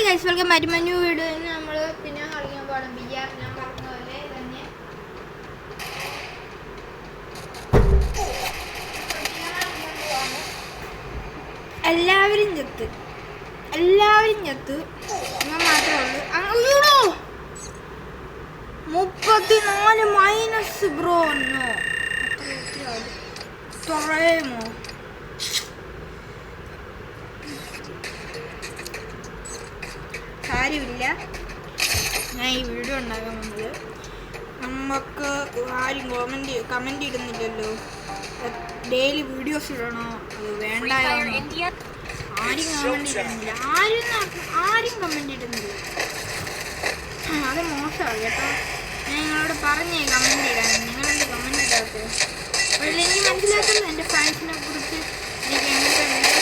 Guys welcome back to my new video. നമ്മൾ പിന്നെ കളിക്കാൻ പോകണം ബിആർ. ഞാൻ പറഞ്ഞ പോലെ തന്നെ എല്ലാവരും ചത്ത് ഞാൻ മാത്രമേ ഉള്ളൂ. 34 മൈനസ് ബ്രോ. തുറയുമോ? കാര്യമില്ല, ഞാൻ ഈ വീഡിയോ ഉണ്ടാക്കാൻ വന്നത്. നമുക്ക് ആരും കമൻറ്റ് ഇടുന്നില്ലല്ലോ. ഡെയിലി വീഡിയോസ് ഇടണോ അത് വേണ്ടായോ? ആരും കമൻറ്റ് ഇടുന്നില്ല. ആരും കമൻറ്റ് ഇടുന്നില്ല. അത് മോശമാണ് കേട്ടോ. ഞാൻ നിങ്ങളോട് പറഞ്ഞേ കമൻറ്റ് ഇടാൻ. നിങ്ങളെന്ത് കമൻറ്റ് ഇടാത്തത്? അപ്പോൾ എനിക്ക് മനസ്സിലാക്കുന്നത് എൻ്റെ ഫാൻസിനെ കുറിച്ച് എനിക്ക് എങ്ങനത്തെ വീഡിയോസ്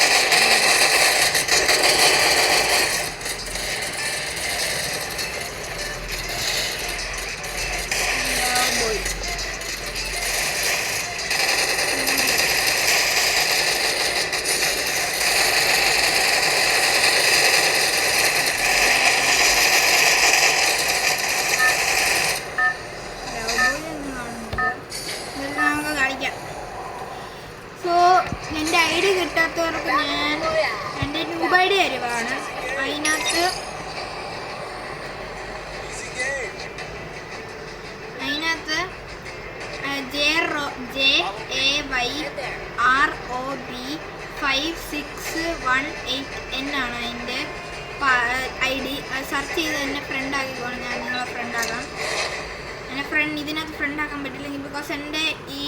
എൻ്റെ ഐ ഡി കിട്ടാത്തവർക്ക് ഞാൻ എൻ്റെ ന്യൂബ് ഐ ഡി തരുവാണ്. അതിനകത്ത് JAYROB5618N ആണ് അതിൻ്റെ ഐ ഡി. സെർച്ച് ചെയ്ത് എന്നെ ഫ്രണ്ട് ആക്കിക്കോണം. ഞാൻ നിങ്ങളെ ഫ്രണ്ട് ആകാം. ഇതിനകത്ത് ഫ്രണ്ട് ആക്കാൻ പറ്റില്ലെങ്കിൽ ബിക്കോസ് എൻ്റെ ഈ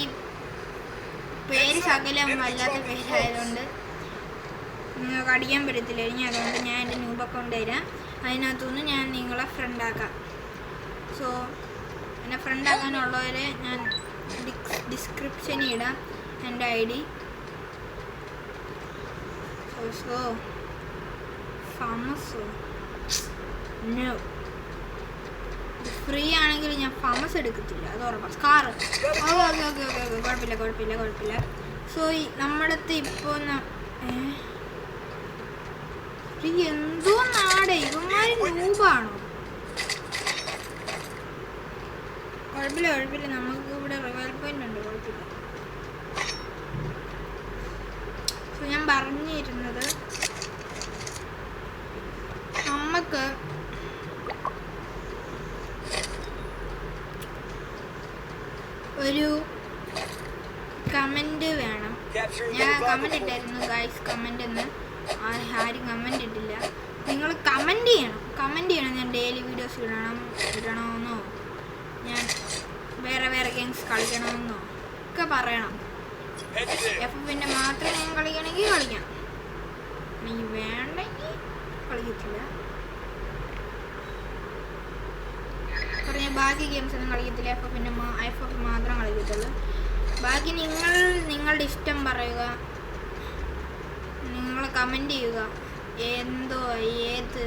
പേര് ശകലം വല്ലാത്ത പേരായതുകൊണ്ട് നിങ്ങൾക്ക് അടിക്കാൻ പറ്റത്തില്ല. ഇനി അതുകൊണ്ട് ഞാൻ എൻ്റെ ന്യൂബ് അക്കൗണ്ട് തരാം. അതിനകത്തുനിന്ന് ഞാൻ നിങ്ങളെ ഫ്രണ്ടാക്കാം. സോ എന്നെ ഫ്രണ്ടാക്കാനുള്ളവരെ ഞാൻ ഡിസ്ക്രിപ്ഷനിൽ ഇടാം എൻ്റെ ഐ ഡി. സോ ഫാമസോ നോ, ഫ്രീ ആണെങ്കിൽ ഞാൻ ഫാമസ് എടുക്കത്തില്ല, അത് ഉറപ്പാണ്. സ്കാർ ഓക്കെ കുഴപ്പമില്ല. സോ നമ്മുടെ ഇപ്പോൾ എന്തോ നാടേ ഇവന്മാർ ന്യൂബാണോ? കുഴപ്പമില്ല, നമുക്ക് ഇവിടെ റിവൈൽ പോയിന്റ് ഉണ്ട്, കുഴപ്പമില്ല. സോ ഞാൻ പറഞ്ഞിരുന്നത് നമുക്ക് ഒരു കമൻറ്റ് വേണം. ഞാൻ കമൻറ്റ് ഇട്ടായിരുന്നു ഗൈസ്. കമൻറ്റ് എന്ന് ആരും കമൻറ്റ് ഇട്ടില്ല. നിങ്ങൾ കമൻറ്റ് ചെയ്യണം. ഞാൻ ഡെയിലി വീഡിയോസ് ഇടണമെന്നോ ഞാൻ വേറെ ഗെയിംസ് കളിക്കണമെന്നോ ഒക്കെ പറയണം. FFൻ്റെ മാത്രം ഞാൻ കളിക്കണമെങ്കിൽ കളിക്കാം, എനിക്ക് വേണ്ടെങ്കിൽ കളിക്കത്തില്ല. പറഞ്ഞ ബാക്കി ഗെയിംസ് ഒന്നും കളിക്കത്തില്ല. FF മാത്രം കളിക്കത്തുള്ളൂ. ബാക്കി നിങ്ങളുടെ ഇഷ്ടം പറയുക, നിങ്ങൾ കമൻറ്റ് ചെയ്യുക. ഏത്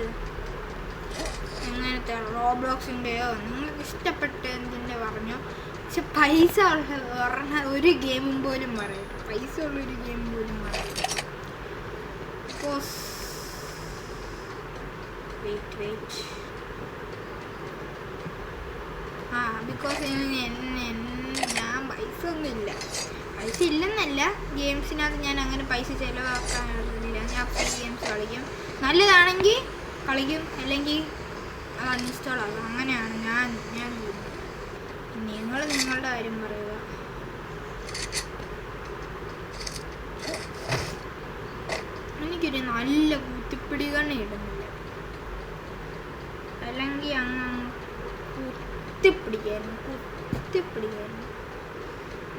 എങ്ങനത്തെ റോബ്ലോക്സിൻ്റെയോ നിങ്ങൾക്ക് ഇഷ്ടപ്പെട്ട എന്തിൻ്റെ പറഞ്ഞോ. പക്ഷെ പൈസ ഉള്ള ഒരു ഗെയിമും പോലും പറയും. പൈസ ഉള്ളൊരു ഗെയിം പോലും പറയും. വെയിറ്റ് ബിക്കോസ് ഞാൻ പൈസ ഇല്ലെന്നല്ല, ഗെയിംസിനകത്ത് ഞാൻ അങ്ങനെ പൈസ ചിലവാക്കാറില്ല. ഞാൻ ഫ്രീ ഗെയിംസ് കളിക്കും. നല്ലതാണെങ്കിൽ കളിക്കും, അല്ലെങ്കിൽ അത് അൺഇൻസ്റ്റാൾ ആകും. അങ്ങനെയാണ് ഞാൻ നിങ്ങളുടെ കാര്യം പറയുക. എനിക്കൊരു നല്ല കുത്തിപ്പിടികണ്ണ ഇടുന്നില്ല, അല്ലെങ്കിൽ കുത്തിപ്പിടിക്കായിരുന്നു.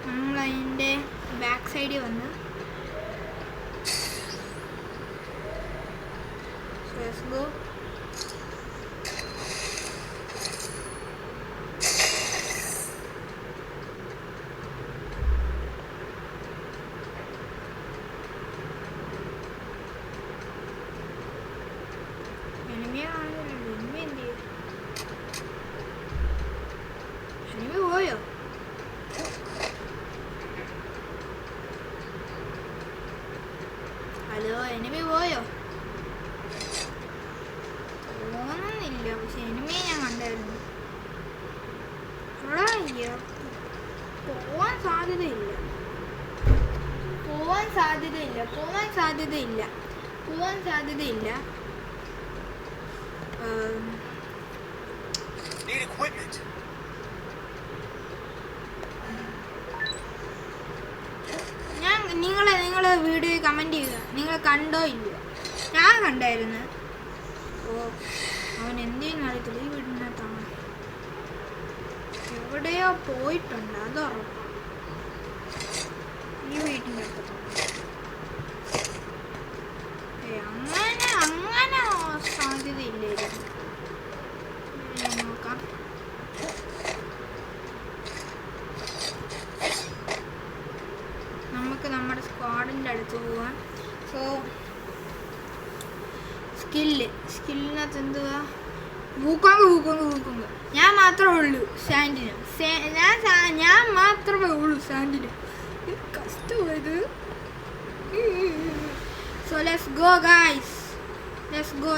നമ്മളതിൻ്റെ ബാക്ക് സൈഡിൽ വന്ന് പോയോ? ഹലോ, എനിമി പോയോ? തോന്നുന്നില്ല, പക്ഷെ എനിമിയെ ഞാൻ കണ്ടായിരുന്നു. എടാ പോവാൻ സാധ്യതയില്ല. നിങ്ങൾ വീഡിയോ കമൻറ്റ് ചെയ്യുക, നിങ്ങൾ കണ്ടോ ഇല്ല. ഞാൻ കണ്ടായിരുന്നു. ഓ, അവൻ എന്തെങ്കിലും അറിയത്തില്ല. ഈ വീടിനകത്താണ്, എവിടെയോ പോയിട്ടുണ്ട്, അത് ഉറപ്പാണ്. ഈ വീട്ടിൻ്റെ അടുത്താണ്. അങ്ങനെ സാധ്യതയില്ലായിരുന്നു. നോക്കാം. നമുക്ക് നമ്മുടെ സ്ക്വാഡിൻ്റെ അടുത്ത് പോവാം. സോ സ്കില്ലിനകത്ത് എന്തുവാ? ഊക്കോങ്ക് ഞാൻ മാത്രമേ ഉള്ളൂ സാൻഡിന്. ഞാൻ മാത്രമേ ഉള്ളൂ സാൻഡിന്. കഷ്ടമായത്. So let's go guys. Let's go.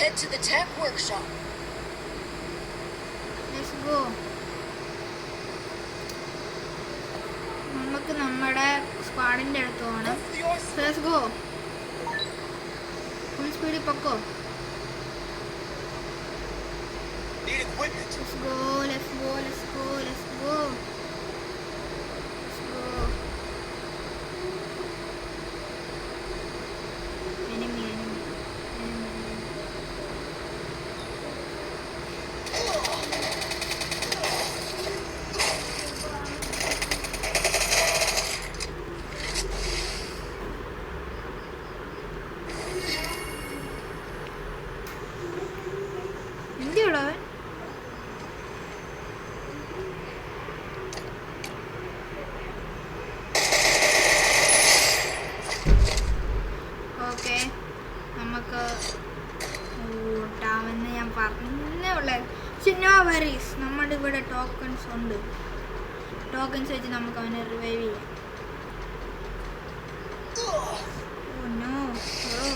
Head to the tech workshop. Let's go. നമുക്ക് നമ്മുടെ സ്ക്വാഡിന്റെ അടുത്ത് പോകണം. Let's go. ഫുൾ സ്പീഡിൽ പൊക്കോ. Let's go. Enemy. എന്തിയോടാ? ഓക്കെ, നമുക്ക് ഓട്ടാമെന്ന് ഞാൻ പറഞ്ഞേ ഉള്ളത്. പക്ഷെ നോ വറീസ്, നമ്മുടെ ഇവിടെ ടോക്കൺസ് ഉണ്ട്. ടോക്കൺസ് വെച്ച് നമുക്ക് അവനെ റിവൈവ് ചെയ്യാം. Oh no bro.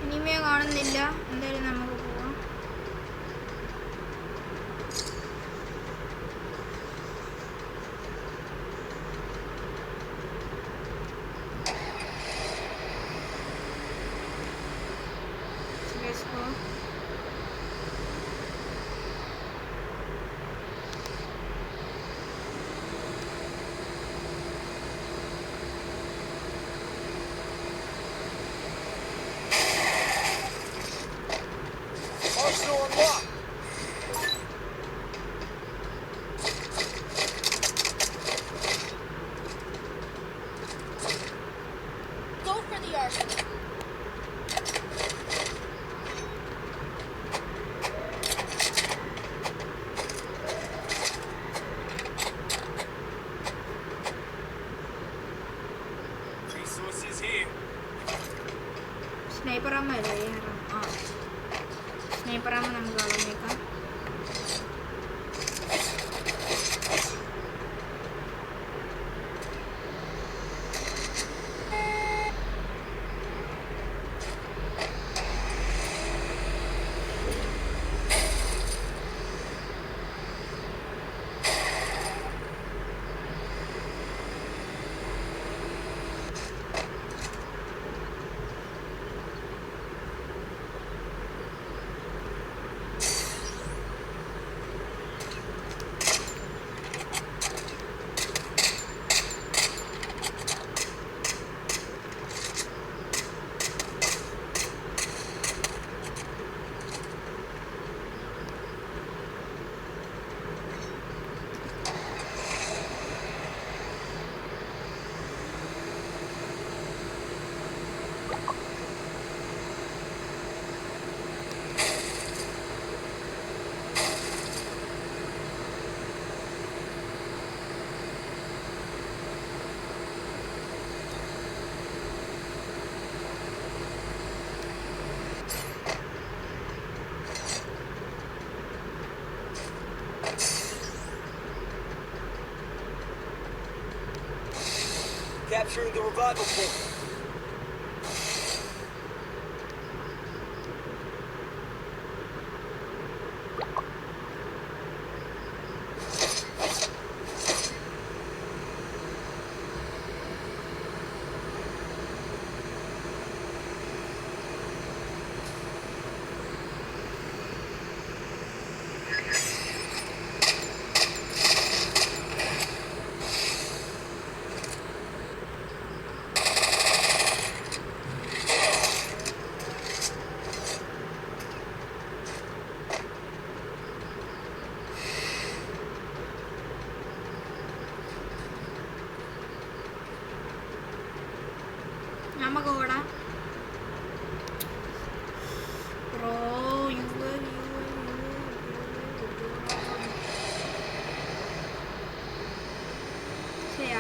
ഇനിമയെ കാണുന്നില്ല. എന്തായാലും നമുക്ക് പോവാം. Let's go. capturing the revival point. നമുക്ക് ഓടാം.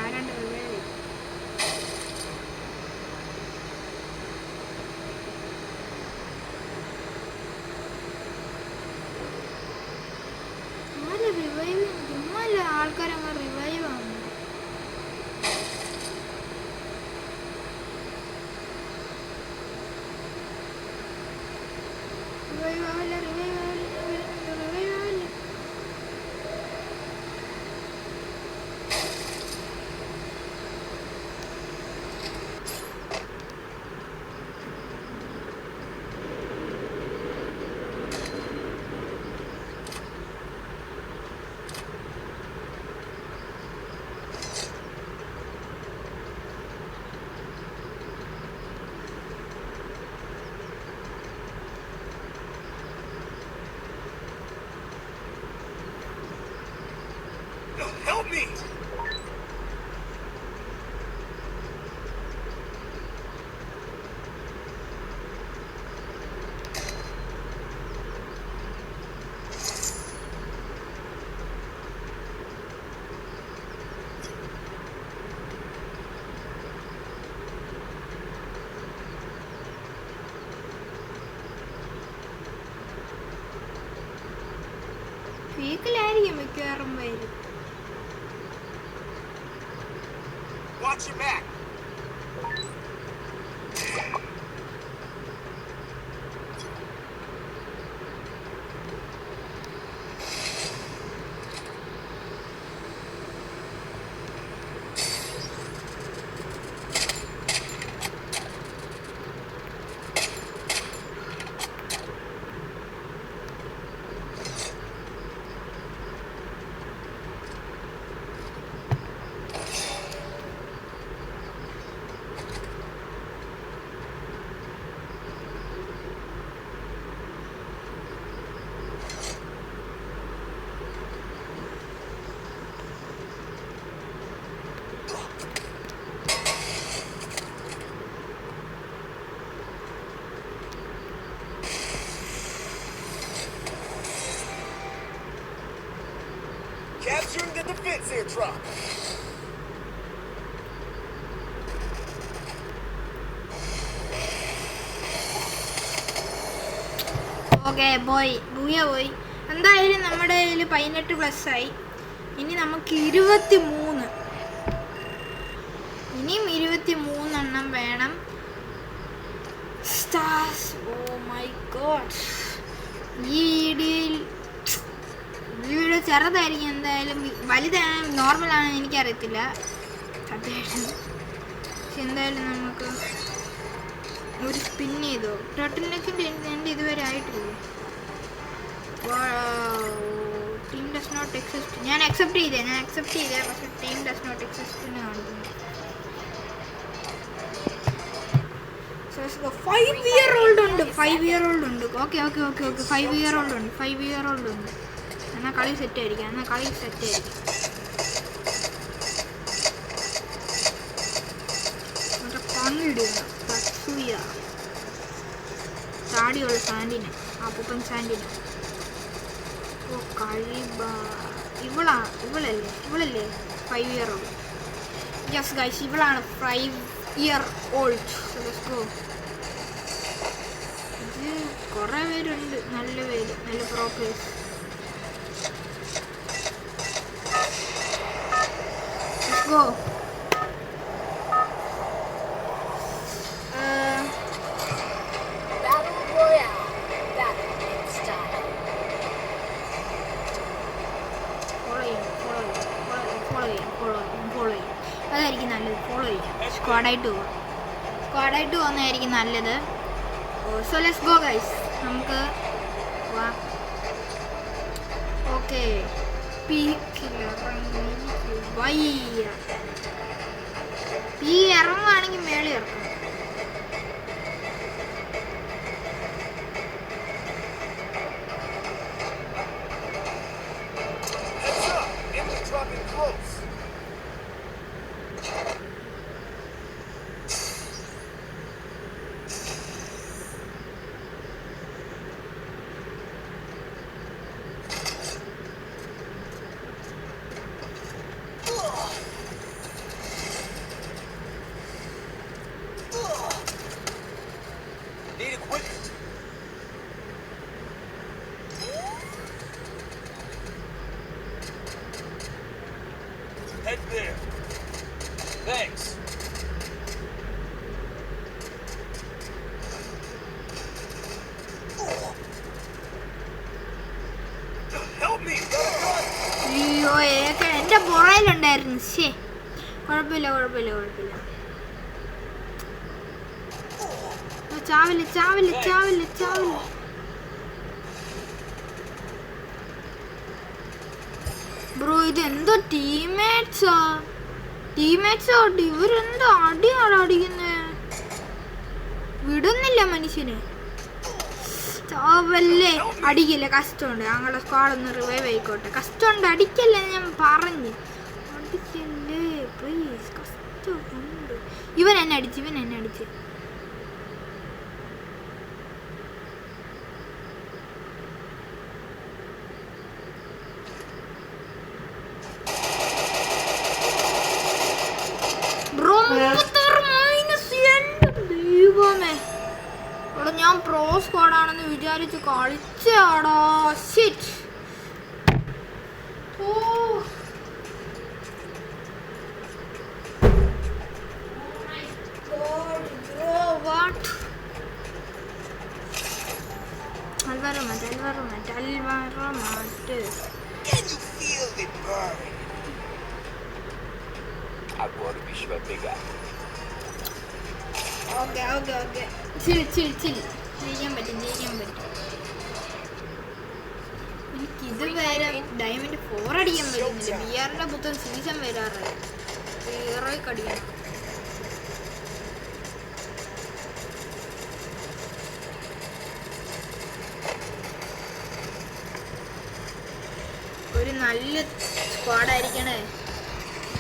ആരാണ്ട് റിവൈവ് ചുമ്മാല്ല ആൾക്കാരങ്ങ് റിവൈവ് ആണ്. റിവൈവ് ആവില്ല. Help me! വീക്കിലായിരിക്കും മിക്കവാറും വരും. Watch your back. Capturing the defense airdrop. Okay പോയി. എന്തായാലും നമ്മുടെ കയ്യിൽ 18+ ആയി. ഇനി നമുക്ക് 23. ഇനിയും 23 എണ്ണം വേണം. സ്റ്റാർസ്. Oh my god. ഈ വീഡിയോ ചെറുതായിരിക്കും. എന്തായാലും വലുതാണ് നോർമലാണ് എനിക്കറിയത്തില്ല സത്യമായിട്ട്. പക്ഷെ എന്തായാലും നമുക്ക് ഒരു സ്പിൻ ചെയ്തോ. ടോട്ടലിനൊക്കെ എൻ്റെ ഇതുവരെ ആയിട്ടില്ലേ. Team does not exist. ഞാൻ അക്സെപ്റ്റ് ചെയ്തേ പക്ഷെ ടീം ഡസ് നോട്ട് എക്സിസ്റ്റിന് കാണിക്കുന്നു. 5 year old ഉണ്ട്. 5 year old ഉണ്ട്. ഓക്കെ 5 year old ഉണ്ട്. എന്നാൽ കളി സെറ്റ് ആയിരിക്കാം. മറ്റേ പണിയിടുക തസൂയ താടിയുള്ള സാൻഡിന്, അപ്പൂപ്പൻ സാൻഡിന്. ഓ കഴിബ. ഇവളല്ലേ 5 year old. യെസ് ഗൈസ്, ഇവളാണ് 5 year old. Let's go. ഇത് കുറേ പേരുണ്ട്. നല്ല പ്രോ പ്ലേയേഴ്സ്. Let's go. അതായിരിക്കും നല്ലത്. ഫോളോ ചെയ്യാം, സ്ക്വാഡായിട്ട് പോവാം. സ്ക്വാഡായിട്ട് പോകുന്നതായിരിക്കും നല്ലത്. സോ ലെറ്റ്സ് ഗോ ഗൈസ്, നമുക്ക് പോവാം. ഓക്കെ, ഈ ഇറങ്ങുവാണെങ്കിൽ മേളിൽ ഇറക്കണം. Heads up! Enemy dropping close. Need equipment. Head there. Thanks. Help me! അയ്യോ, എൻ്റെ പുറയിലുണ്ടായിരുന്നു. ശേ, കുഴപ്പമില്ല. ചാവില്ല. ബ്രോ, ഇതെന്തോ ടീമേറ്റ്സോ ഇവരെന്തോ അടിയാണ് അടിക്കുന്നേ. വിടുന്നില്ല മനുഷ്യന്. ചാവല്ലേ, അടിക്കില്ല. കഷ്ടമുണ്ട്, ഞങ്ങളുടെ സ്ക്വാഡൊന്ന് റിവൈവ് ആയിക്കോട്ടെ. കഷ്ടമുണ്ട്, അടിക്കല്ലേ ഞാൻ പറഞ്ഞു. അടിക്കല്ലേ പ്ലീസ്, കഷ്ടമുണ്ട്. ഇവൻ എന്നെ അടിച്ച്. ദൈവമേ, ഇവിടെ ഞാൻ പ്രോ സ്ക്വാഡാണെന്ന് വിചാരിച്ച് കളിച്ചാടാ. Shit. അൽവാറമാറ്റ്. Can you feel it burn? Agora o bicho vai pegar. Okay. Chill. ജയിക്കാൻ പറ്റും. എനിക്കിത് വരെ ഡയമണ്ട് 4 അടിക്കാൻ പറ്റുന്നില്ല. ബിആറിന്റെ പുത്തൻ സീസൺ വരാറായി. ഹീറോയ്ക്ക് അടിക്കണം. ഒരു നല്ല സ്ക്വാഡായിരിക്കണേ.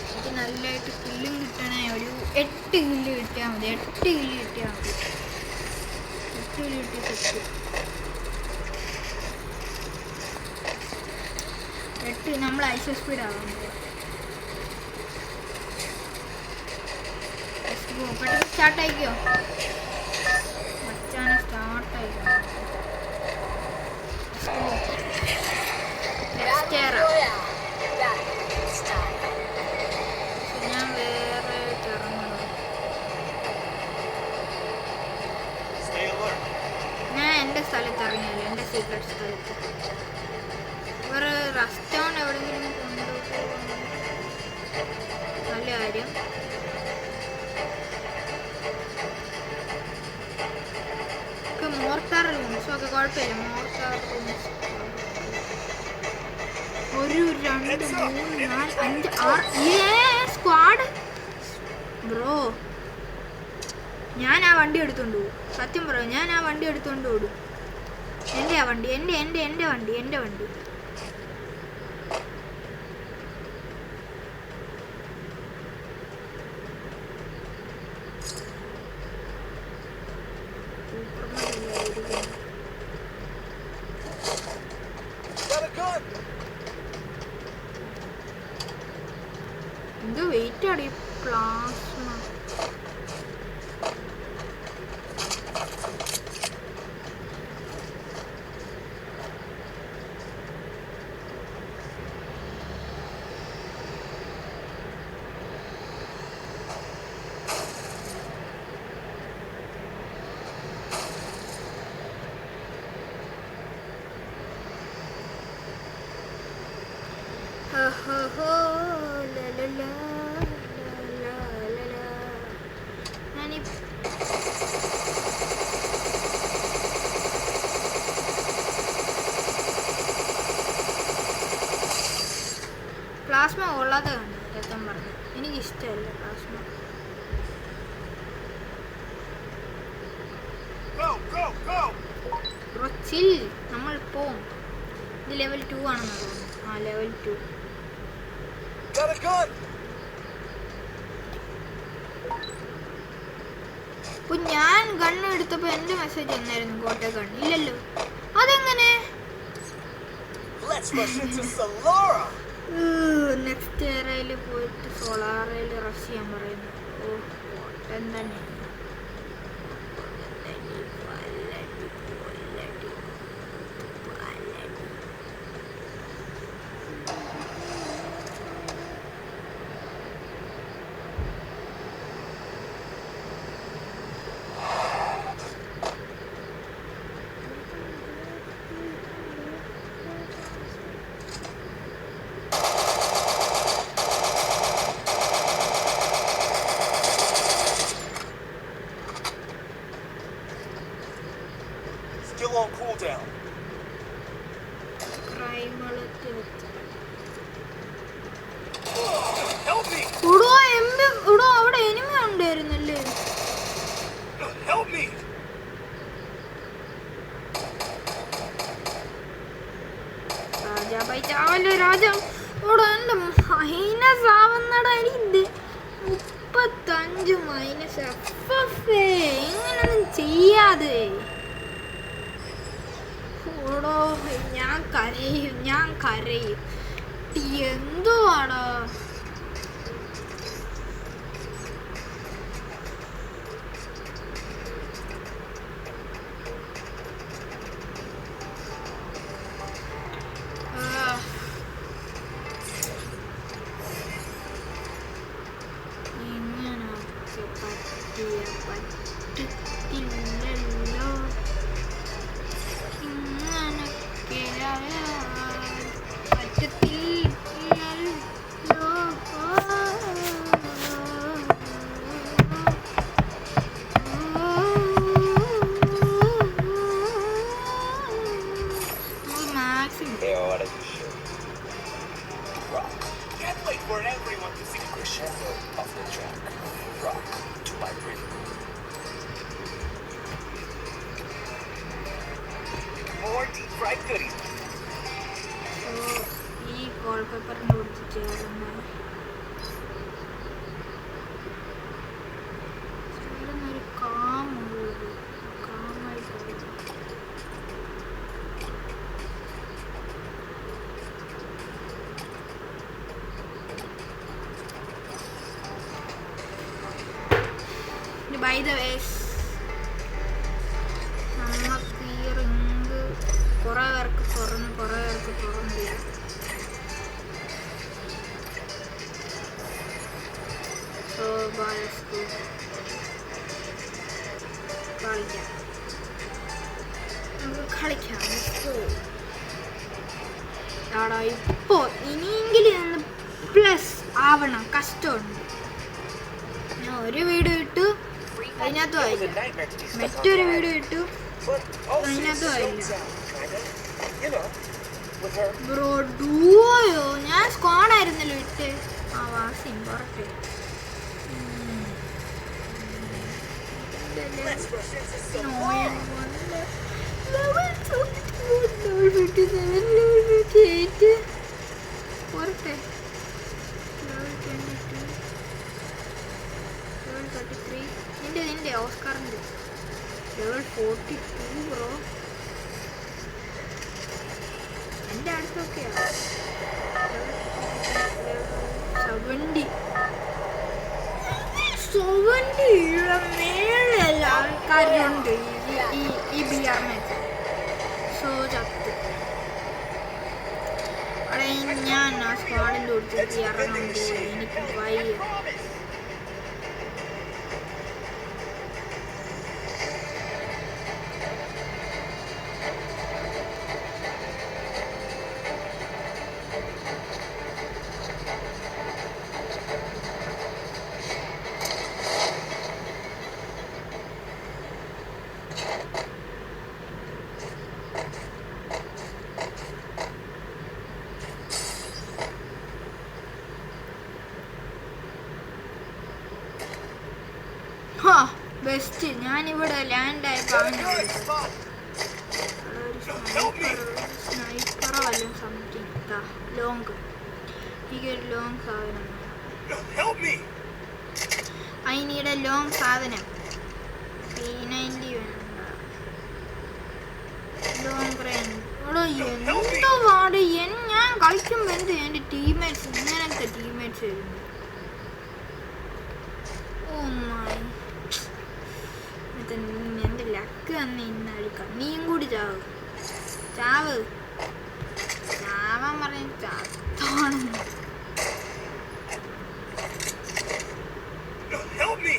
എനിക്ക് നല്ലതായിട്ട് കില്ലും കിട്ടണേ. ഒരു 8 കില്ല് കിട്ടിയാൽ മതി. 8 കില്ല് കിട്ടിയാൽ മതി. 8 കില്ല് കിട്ടി സെറ്റ്. 8 നമ്മൾ ഐസോ സ്പീഡ് ആവാൻ പെട്ടെന്ന് സ്റ്റാർട്ടായിക്കോ. മച്ചാനെ സ്റ്റാർട്ടായിക്കോ. ഞാൻ വേറെ ഇറങ്ങണം. ഞാൻ എൻ്റെ സ്ഥലത്ത് ഇറങ്ങിയല്ലോ, എൻ്റെ സീക്രട്ട് സ്ഥലത്ത്. വേറെ റെസ്റ്റോറൻറ്റ് എവിടെയെങ്കിലും കൊണ്ടുപോകും, നല്ല കാര്യം. ഒക്കെ മോർട്ടാർ റൂംസ് ഒക്കെ കുഴപ്പമില്ല. Mortar rooms 1 2 3 4 5 6 squad. ബ്രോ, ഞാൻ ആ വണ്ടി എടുത്തോണ്ട് പോകും. സത്യം പറയും, ഞാൻ ആ വണ്ടി എടുത്തോണ്ട് ഓടും. എൻ്റെ ആ വണ്ടി, എൻ്റെ വണ്ടി. എന്തോ വെയിറ്റ് ആടി പ്ലാസ്മ. പ്ലാസ്മ ഉള്ളത് കണ്ടു രക്തം പറഞ്ഞു. എനിക്കിഷ്ടമല്ല പ്ലാസ്മ. ചിൽ, നമ്മൾ പോവും. ഇത് ലെവൽ 2 ആണെന്ന് തോന്നുന്നു. ആ ലെവൽ 2. Got a gun. അപ്പോൾ ഞാൻ ഗണ്ണ് എടുത്തപ്പോൾ എൻ്റെ മെസ്സേജ് വന്നായിരുന്നു കോട്ടെ ഗൺ. ഇല്ലല്ലോ, അതെങ്ങനെ? Let's rush into Solara. Next ഏറയിൽ പോയിട്ട് സോളാറയിൽ റഷ് ചെയ്യാൻ പറയുന്നു. ഓ കോട്ടൻ തന്നെ. Still on cooldown. ക്രൈമുകളൊക്കെ വെച്ച് Help me. ഇവിടെ അവിടെ എനിമി ഉണ്ടായിരുന്നല്ലേ. Help me. രാജാബായി ചാവല്ലേ രാജ. ഇവിടെ എൻ്റെ മൈനസ് ആവുന്നടാ. എനിക്ക് 35 മൈനസ്. ഇങ്ങനൊന്നും ചെയ്യാതെ. ഓടോ ഞാൻ കരയും. എന്തുവാടോ ഇങ്ങനൊക്കെ പറ്റില്ലല്ലോ. ഇങ്ങനൊക്കെ പറ്റത്തില്ലല്ലോ. Maximum Hey, what are you sure? Rock. Can't wait for everyone to see the crescendo of the track. Rock to my rhythm. More deep fried goodies. ഈ വാൾപേപ്പറിൻ്റെ കൊടുത്ത് ചേർന്ന് ചേർന്നൊരു കാമുള്ളത് കാമായി പോകുന്നു. ബൈ ദ വേസ് നമുക്ക് ഈ റിങ്ക് കുറേ പേർക്ക് തുറന്നില്ല. സോ കളിക്കാം. ആടാ ഇപ്പോൾ ഇനിയെങ്കിലും ഒന്ന് പ്ലസ് ആവണം. കഷ്ടമുണ്ട്. ഞാൻ ഒരു വീഡിയോ ഇട്ടു, അതിനകത്തും ആയില്ല. മറ്റൊരു വീഡിയോ ഇട്ടു, അതിനകത്തും ആയില്ല. ബ്രോ ഡൂയോ ഞാൻ സ്ക്വാഡായിരുന്നല്ലോ ഇട്ട്. ആ വാസിയും പുറത്തെ പുറത്തെ 33 നിന്റെ ഓസ്കാറിൻ്റെ ലെവൽ 42 ബ്രോ. എൻ്റെ അടുത്തൊക്കെയാണ് 70 മേലെയല്ല ആൾക്കാരുണ്ട് ഈ BR മാച്ച്. സോ ചത്ത് അവിടെ ഞാൻ ആ സ്ക്വാഡിൻ്റെ കൊടുത്തിട്ട് ഇറങ്ങാൻ പോയി. എനിക്ക് വയ്യ. ബെസ്റ്റ്. ഞാനിവിടെ ലാൻഡ് ആയപ്പോൾ അവനെ Good spot. സ്നൈപ്പറോ വല്ലതും സംതിങ്. ലോങ്. എനിക്കൊരു ലോങ് സാധനം. Help me. I need A long സാധനം. P90 വേണ്ട. Long range. എടോ എന്തോ പാട്. ഞാൻ കളിക്കുമ്പോൾ എന്ത് എൻ്റെ ടീംമേറ്റ്സ് ഇങ്ങനത്തെ ടീംമേറ്റ്സ് വരുന്നു. Oh my. എൻ്റെ ലക്ക് തന്നെ ഇന്ന് അഴിക്കാം. നീയും കൂടി ചാവ്. ചാവാൻ പറഞ്ഞ ചാത്തോണം. Help me.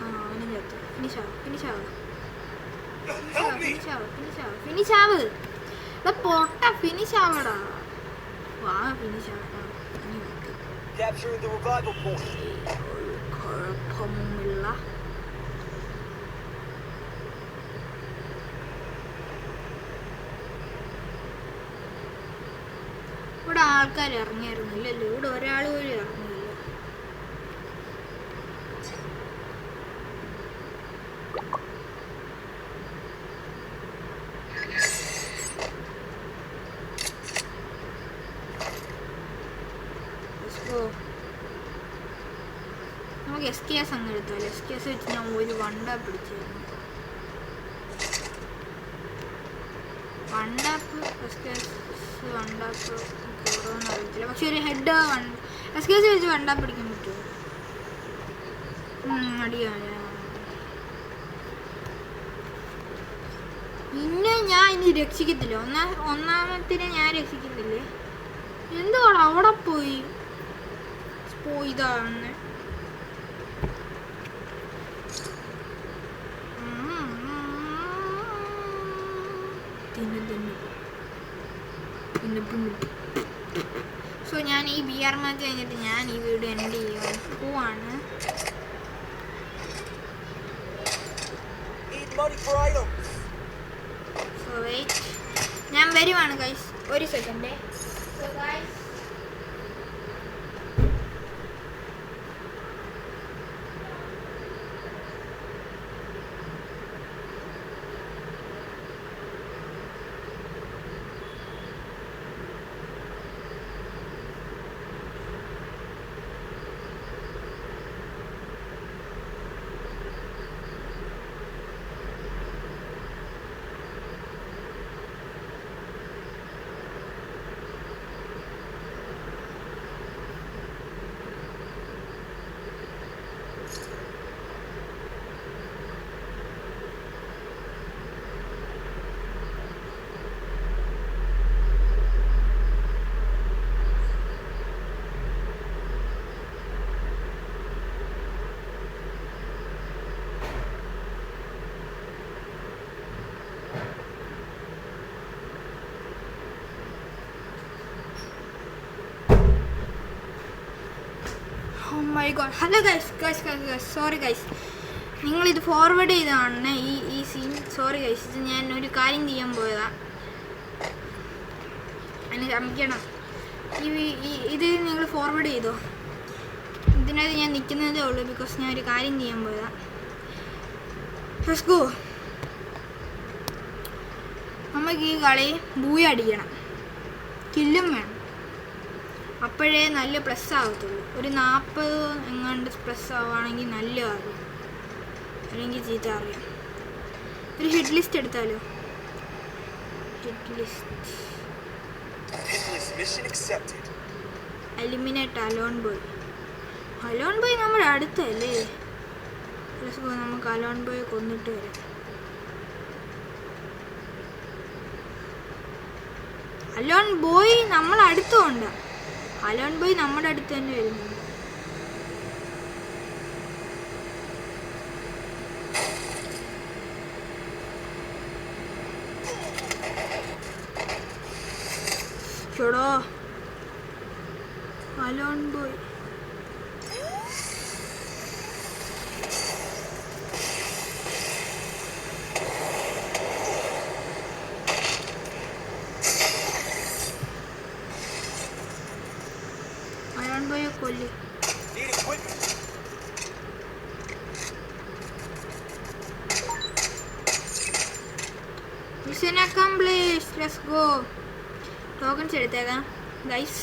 അവനും ചത്തു. ഫിനിഷാവ്. Help me. ഫിനിഷാവ്. പൊട്ട ഫിനിഷാവടാ. വാ ഫിനിഷാവാ. Capturing the revival point. കുഴപ്പമില്ല. ഇവിടെ ആൾക്കാർ ഇറങ്ങിയിരുന്നില്ലല്ലോ. ഇവിടെ ഒരാൾ പോലും ഇറങ്ങിയില്ല. നമുക്ക് SKS അങ്ങ് എടുത്താലോ. SKS വെച്ച് ഞാൻ ഒരു വണ്ട പിടിച്ചായിരുന്നു. വണ്ടാപ്പ് SKS വണ്ടാപ്പ് കുറവെന്ന് അറിയത്തില്ല. പക്ഷെ ഒരു ഹെഡ് SKS വെച്ച് വണ്ടാപ്പ് പിടിക്കാൻ പറ്റുമോ? അടിയാണ്. പിന്നെ ഞാൻ ഇനി രക്ഷിക്കത്തില്ല. ഒന്നാമത്തിനെ ഞാൻ രക്ഷിക്കുന്നില്ലേ. എന്തുവാണ് അവിടെ പോയതാണ്. സോ ഞാൻ ഈ BR മാച്ച് കഴിഞ്ഞിട്ട് ഞാൻ ഈ വീഡിയോ എൻഡ് ചെയ്യാൻ പോവാണ്. സോ വെയിറ്റ്, ഞാൻ വരുവാണ് ഗൈസ്. ഒരു second. So guys my God. Hello guys sorry guys, നിങ്ങളിത് ഫോർവേഡ് ചെയ്താണ് ഈ സീൻ. സോറി ഗൈസ്, ഇത് ഞാൻ ഒരു കാര്യം ചെയ്യാൻ പോയതാണ്. അതിന് ക്ഷമിക്കണം. ഇത് നിങ്ങൾ ഫോർവേഡ് ചെയ്തോ. ഇതിനകത്ത് ഞാൻ നിൽക്കുന്നതേ ഉള്ളൂ ബിക്കോസ് ഞാൻ ഒരു കാര്യം ചെയ്യാൻ പോയതാണ്. Let's go. നമുക്ക് ഈ കളി ബൂയ അടിക്കണം. കില്ലും വേണം. അപ്പോഴേ നല്ല പ്ലസ് ആകത്തുള്ളൂ. ഒരു 40 എങ്ങാണ്ട് പ്ലസ് ആവുകയാണെങ്കിൽ നല്ല അറിയാം, അല്ലെങ്കിൽ ചീത്ത അറിയാം. ഒരു ഹിറ്റ് ലിസ്റ്റ് എടുത്താലോ. Hit list eliminate alone boy നമ്മുടെ അടുത്തല്ലേ. നമുക്ക് അലോൺ ബോയ് കൊന്നിട്ട് വരാം. അലോൺ ബോയ് നമ്മളടുത്തുണ്ട്. അലോൺ ബോയ് നമ്മുടെ അടുത്ത് തന്നെ വരുന്നുണ്ട്. ചോടോ അലോൺ ബോയ്. അലോൺ ബോയെ കൊല്ലി. Mission accomplish. Let's go. Tokens എടുത്തേക്കാം ഗൈസ്.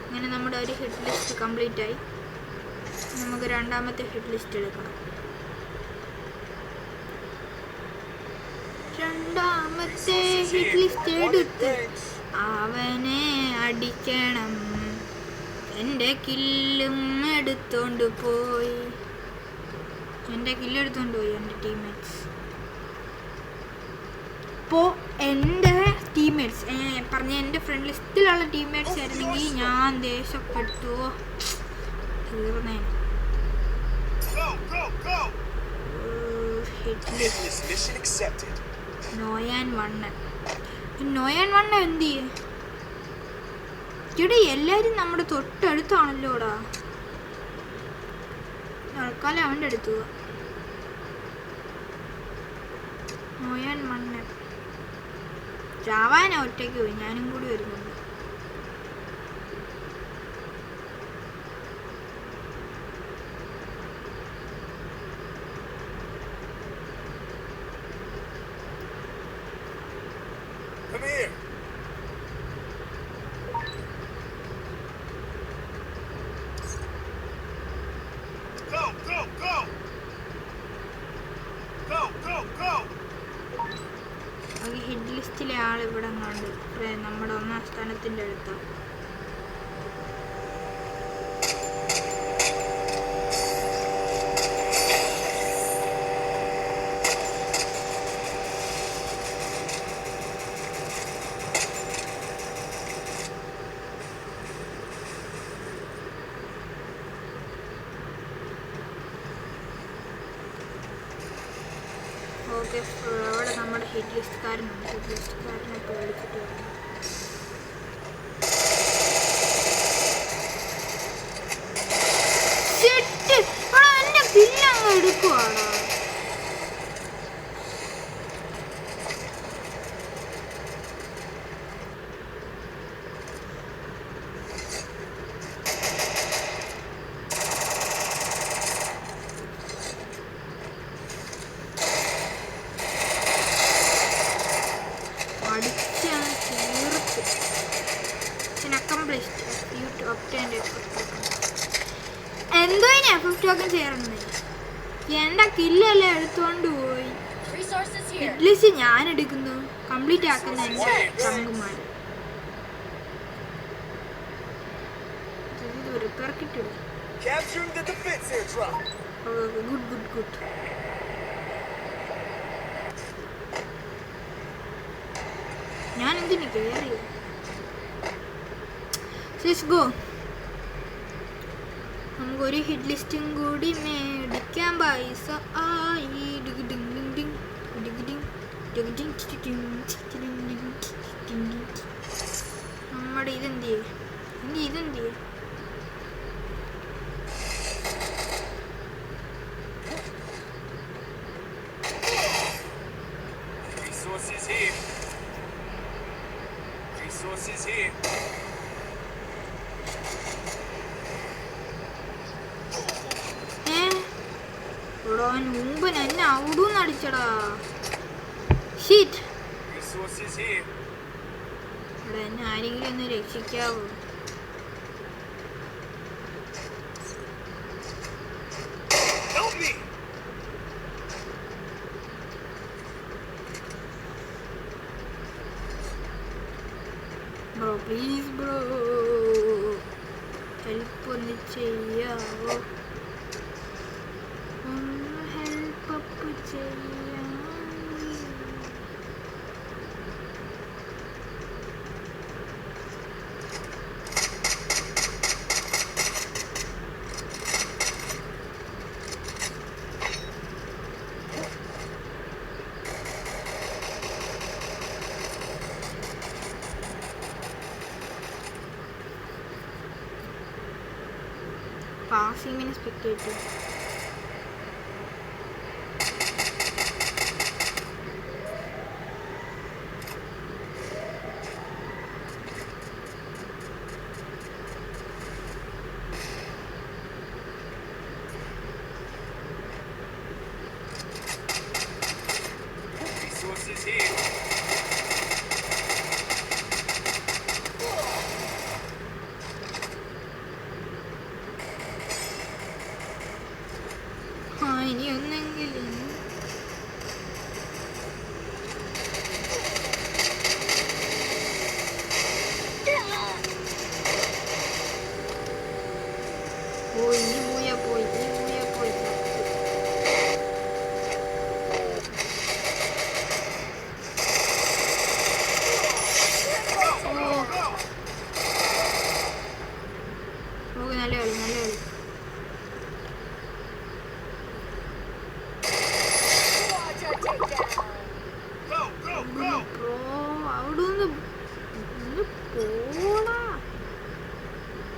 അങ്ങനെ നമ്മുടെ ഒരു ഹിറ്റ് ലിസ്റ്റ് കംപ്ലീറ്റ് ആയി. നമുക്ക് രണ്ടാമത്തെ ഹിറ്റ് ലിസ്റ്റ് എടുക്കണം. രണ്ടാമത്തെ ഹിറ്റ് ലിസ്റ്റ് എടുത്ത് അവനെ അടിക്കണം. എൻ്റെ കില്ലും എടുത്തോണ്ട് പോയി. എൻ്റെ ടീംമേറ്റ്സ്. അപ്പോൾ എൻ്റെ ടീംമേറ്റ്സ് പറഞ്ഞ എൻ്റെ ഫ്രണ്ട് ലിസ്റ്റിലുള്ള ടീംമേറ്റ്സ് ആയിരുന്നെങ്കിൽ ഞാൻ ദേഷ്യപ്പെട്ടു തീർന്നേ. നോയാൻ വണ്ണൻ എന്ത് ചെയ്യേ? ഇവിടെ എല്ലാവരും നമ്മുടെ തൊട്ടടുത്താണല്ലോടാ. തൽക്കാലം അവൻ്റെ അടുത്ത് പോവാ. നോയാൻ വണ്ണൻ ചാവാൻ ഒറ്റയ്ക്ക് പോയി. ഞാനും കൂടി വരുന്നുണ്ട്. Come here. Go. ഹിറ്റ് ലിസ്റ്റിലെ ആൾ ഇവിടെ കണ്ട് നമ്മുടെ 1-ാം സ്ഥാനത്തിൻ്റെ അടുത്ത്. ഓക്കെ, അവിടെ നമ്മുടെ ഹിറ്റ് ലിസ്റ്റുകാരനുണ്ട്. ഹിറ്റ് ലിസ്റ്റുകാരനെ പേടിച്ചിട്ട് വരണം. എൻ്റെ കില്ലങ്ങ് എടുക്കുവാണോ? എന്തോ ഇനി എഫക്ട് ടോക്കൺ ചേർന്നേ. എൻ്റെ കില്ലെല്ലാം എടുത്തുകൊണ്ട് പോയി. ഹിറ്റ് ഞാൻ എടുക്കുന്നു. കംപ്ലീറ്റ് ആക്കുന്ന എൻ്റെ പങ്കുമാർ. റിപ്പയർ കിറ്റ് ഇടും. ഗുഡ്. ഞാൻ എന്തിനു കയറി? ഗോ. നമുക്കൊരു ഹിറ്റ് ലിസ്റ്റും കൂടി മേടിക്കാൻ പൈസ ആയി. നമ്മുടെ ഇതെന്ത് ചെയ്യും? മുമ്പ് എന്നെ അവിടുന്ന് അടിച്ചടാ. എന്നെ ആരെങ്കിലും ഒന്ന് രക്ഷിക്കാവോ? ബ്രോ പ്ലീസ് ബ്രോ, ഹെൽപ്പ് ഒന്ന് ചെയ്യാവോ? Passing in spectator. Resources here. പോയി ഈ പൂയ പോയി നല്ല കളി അവിടുന്ന് പോടാ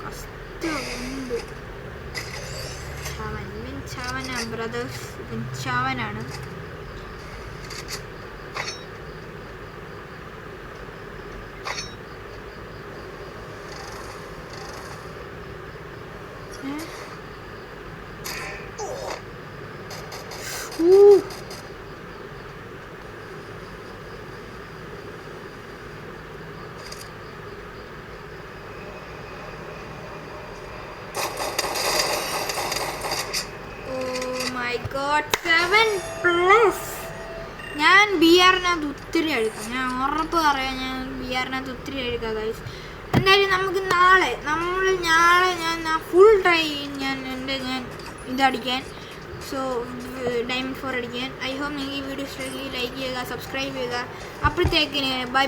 കഷ്ടമുണ്ട്. ചവനാ ബ്രദേഴ്സ്, ചവനാണ്. God, 7+. ഞാൻ BR-നകത്ത് ഒത്തിരി എടുക്കാം, ഞാൻ ഉറപ്പ് പറയാം. ഞാൻ BR-നകത്ത് ഒത്തിരി എടുക്കാം ഗൈസ്. എന്തായാലും നമുക്ക് നാളെ ഞാൻ ഫുൾ ട്രൈ ചെയ്യും ഞാൻ ഇതടിക്കാൻ. സോ ഡയമണ്ട് 4 അടിക്കാൻ. ഐ ഹോപ്പ് നിങ്ങൾക്ക് ഈ വീഡിയോ ഇഷ്ടമായി. ലൈക്ക് ചെയ്യുക, സബ്സ്ക്രൈബ് ചെയ്യുക. അപ്പോഴത്തേക്കിന് ബൈ.